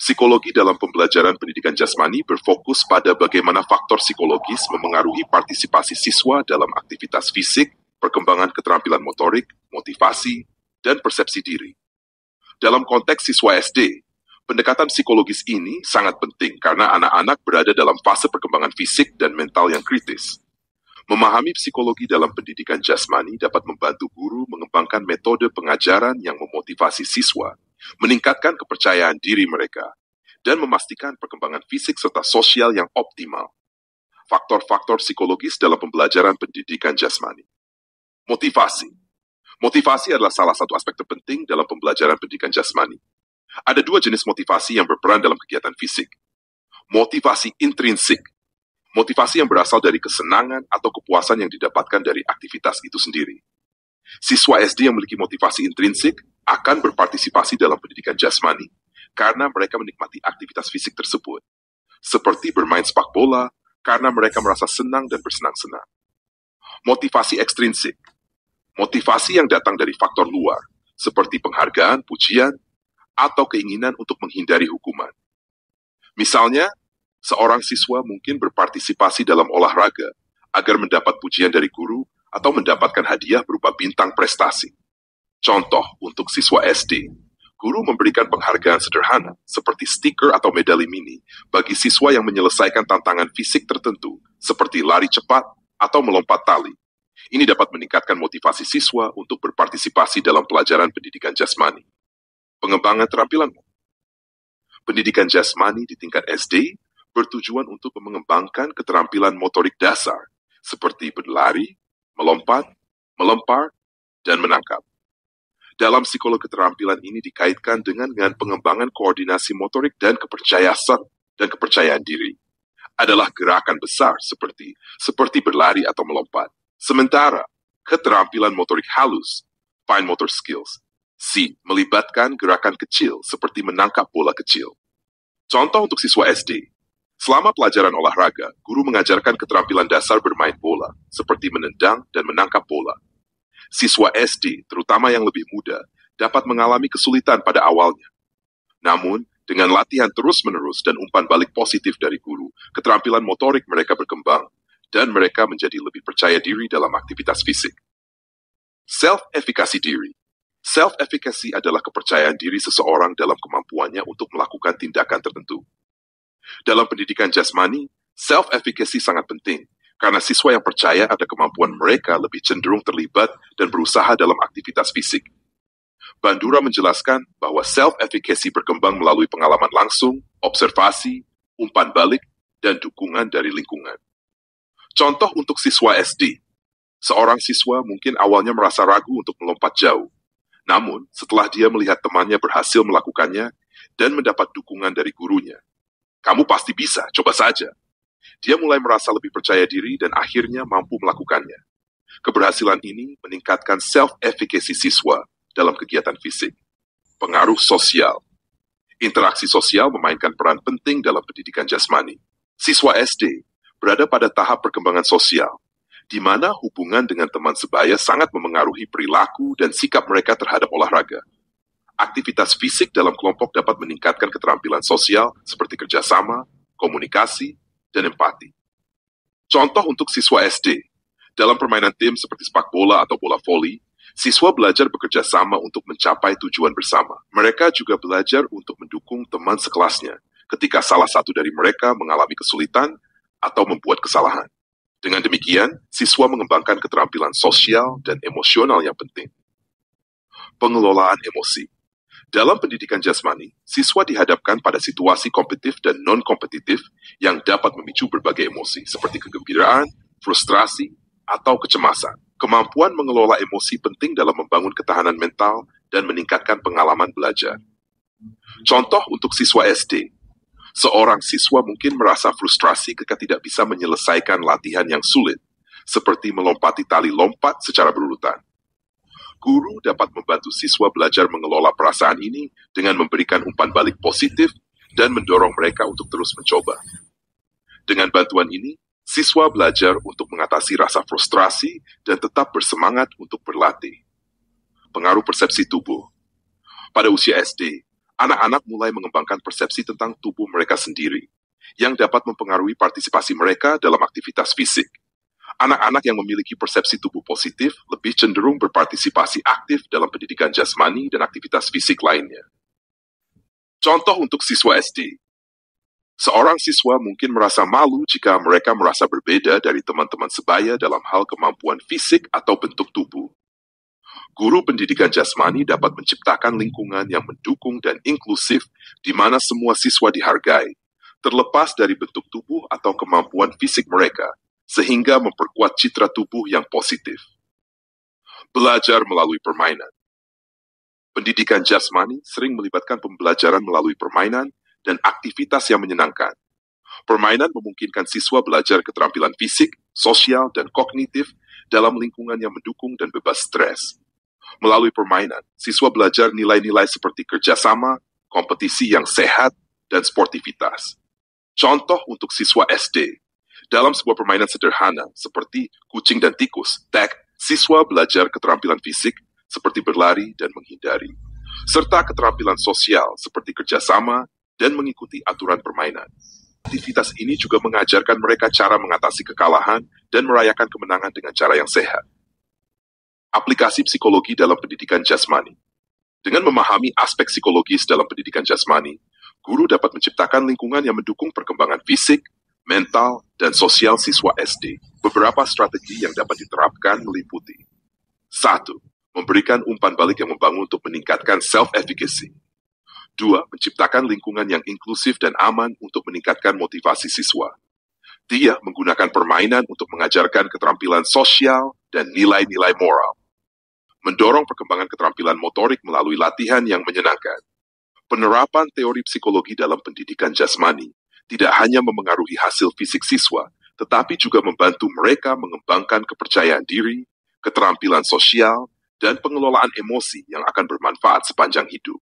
Psikologi dalam pembelajaran pendidikan jasmani berfokus pada bagaimana faktor psikologis memengaruhi partisipasi siswa dalam aktivitas fisik, perkembangan keterampilan motorik, motivasi, dan persepsi diri. Dalam konteks siswa SD, pendekatan psikologis ini sangat penting karena anak-anak berada dalam fase perkembangan fisik dan mental yang kritis. Memahami psikologi dalam pendidikan jasmani dapat membantu guru mengembangkan metode pengajaran yang memotivasi siswa, meningkatkan kepercayaan diri mereka, dan memastikan perkembangan fisik serta sosial yang optimal. Faktor-faktor psikologis dalam pembelajaran pendidikan jasmani. Motivasi. Motivasi adalah salah satu aspek terpenting dalam pembelajaran pendidikan jasmani. Ada dua jenis motivasi yang berperan dalam kegiatan fisik. Motivasi intrinsik. Motivasi yang berasal dari kesenangan atau kepuasan yang didapatkan dari aktivitas itu sendiri. Siswa SD yang memiliki motivasi intrinsik akan berpartisipasi dalam pendidikan jasmani karena mereka menikmati aktivitas fisik tersebut, seperti bermain sepak bola karena mereka merasa senang dan bersenang-senang. Motivasi ekstrinsik. Motivasi yang datang dari faktor luar, seperti penghargaan, pujian, atau keinginan untuk menghindari hukuman. Misalnya, seorang siswa mungkin berpartisipasi dalam olahraga agar mendapat pujian dari guru atau mendapatkan hadiah berupa bintang prestasi. Contoh untuk siswa SD, guru memberikan penghargaan sederhana seperti stiker atau medali mini bagi siswa yang menyelesaikan tantangan fisik tertentu seperti lari cepat atau melompat tali. Ini dapat meningkatkan motivasi siswa untuk berpartisipasi dalam pelajaran pendidikan jasmani. Pengembangan keterampilan. Pendidikan jasmani di tingkat SD bertujuan untuk mengembangkan keterampilan motorik dasar seperti berlari, melompat, melempar, dan menangkap. Dalam psikologi keterampilan ini dikaitkan dengan pengembangan koordinasi motorik dan kepercayaan diri. Adalah gerakan besar seperti berlari atau melompat. Sementara, keterampilan motorik halus, fine motor skills, melibatkan gerakan kecil seperti menangkap bola kecil. Contoh untuk siswa SD. Selama pelajaran olahraga, guru mengajarkan keterampilan dasar bermain bola, seperti menendang dan menangkap bola. Siswa SD, terutama yang lebih muda, dapat mengalami kesulitan pada awalnya. Namun, dengan latihan terus-menerus dan umpan balik positif dari guru, keterampilan motorik mereka berkembang, dan mereka menjadi lebih percaya diri dalam aktivitas fisik. Self-efficacy diri. Self-efficacy adalah kepercayaan diri seseorang dalam kemampuannya untuk melakukan tindakan tertentu. Dalam pendidikan jasmani, self-efficacy sangat penting, karena siswa yang percaya ada kemampuan mereka lebih cenderung terlibat dan berusaha dalam aktivitas fisik. Bandura menjelaskan bahwa self-efficacy berkembang melalui pengalaman langsung, observasi, umpan balik, dan dukungan dari lingkungan. Contoh untuk siswa SD. Seorang siswa mungkin awalnya merasa ragu untuk melompat jauh. Namun, setelah dia melihat temannya berhasil melakukannya dan mendapat dukungan dari gurunya, "Kamu pasti bisa, coba saja." Dia mulai merasa lebih percaya diri dan akhirnya mampu melakukannya. Keberhasilan ini meningkatkan self-efficacy siswa dalam kegiatan fisik. Pengaruh sosial. Interaksi sosial memainkan peran penting dalam pendidikan jasmani. Siswa SD berada pada tahap perkembangan sosial, di mana hubungan dengan teman sebaya sangat memengaruhi perilaku dan sikap mereka terhadap olahraga. Aktivitas fisik dalam kelompok dapat meningkatkan keterampilan sosial seperti kerjasama, komunikasi, dan empati. Contoh untuk siswa SD. Dalam permainan tim seperti sepak bola atau bola voli, siswa belajar bekerja sama untuk mencapai tujuan bersama. Mereka juga belajar untuk mendukung teman sekelasnya ketika salah satu dari mereka mengalami kesulitan atau membuat kesalahan. Dengan demikian, siswa mengembangkan keterampilan sosial dan emosional yang penting. Pengelolaan emosi. Dalam pendidikan jasmani, siswa dihadapkan pada situasi kompetitif dan non-kompetitif yang dapat memicu berbagai emosi, seperti kegembiraan, frustrasi, atau kecemasan. Kemampuan mengelola emosi penting dalam membangun ketahanan mental dan meningkatkan pengalaman belajar. Contoh untuk siswa SD. Seorang siswa mungkin merasa frustrasi ketika tidak bisa menyelesaikan latihan yang sulit, seperti melompati tali lompat secara berurutan. Guru dapat membantu siswa belajar mengelola perasaan ini dengan memberikan umpan balik positif dan mendorong mereka untuk terus mencoba. Dengan bantuan ini, siswa belajar untuk mengatasi rasa frustrasi dan tetap bersemangat untuk berlatih. Pengaruh persepsi tubuh. Pada usia SD, Anak-anak mulai mengembangkan persepsi tentang tubuh mereka sendiri, yang dapat mempengaruhi partisipasi mereka dalam aktivitas fisik. Anak-anak yang memiliki persepsi tubuh positif lebih cenderung berpartisipasi aktif dalam pendidikan jasmani dan aktivitas fisik lainnya. Contoh untuk siswa SD. Seorang siswa mungkin merasa malu jika mereka merasa berbeda dari teman-teman sebaya dalam hal kemampuan fisik atau bentuk tubuh. Guru pendidikan jasmani dapat menciptakan lingkungan yang mendukung dan inklusif di mana semua siswa dihargai, terlepas dari bentuk tubuh atau kemampuan fisik mereka, sehingga memperkuat citra tubuh yang positif. Belajar melalui permainan. Pendidikan jasmani sering melibatkan pembelajaran melalui permainan dan aktivitas yang menyenangkan. Permainan memungkinkan siswa belajar keterampilan fisik, sosial, dan kognitif dalam lingkungan yang mendukung dan bebas stres. Melalui permainan, siswa belajar nilai-nilai seperti kerjasama, kompetisi yang sehat, dan sportivitas. Contoh untuk siswa SD. Dalam sebuah permainan sederhana seperti kucing dan tikus, tag, siswa belajar keterampilan fisik seperti berlari dan menghindari, serta keterampilan sosial seperti kerjasama dan mengikuti aturan permainan. Aktivitas ini juga mengajarkan mereka cara mengatasi kekalahan dan merayakan kemenangan dengan cara yang sehat. Aplikasi psikologi dalam pendidikan jasmani. Dengan memahami aspek psikologis dalam pendidikan jasmani, guru dapat menciptakan lingkungan yang mendukung perkembangan fisik, mental, dan sosial siswa SD. Beberapa strategi yang dapat diterapkan meliputi 1. Memberikan umpan balik yang membangun untuk meningkatkan self-efficacy. 2. Menciptakan lingkungan yang inklusif dan aman untuk meningkatkan motivasi siswa. 3. Menggunakan permainan untuk mengajarkan keterampilan sosial dan nilai-nilai moral. Mendorong perkembangan keterampilan motorik melalui latihan yang menyenangkan. Penerapan teori psikologi dalam pendidikan jasmani tidak hanya memengaruhi hasil fisik siswa, tetapi juga membantu mereka mengembangkan kepercayaan diri, keterampilan sosial, dan pengelolaan emosi yang akan bermanfaat sepanjang hidup.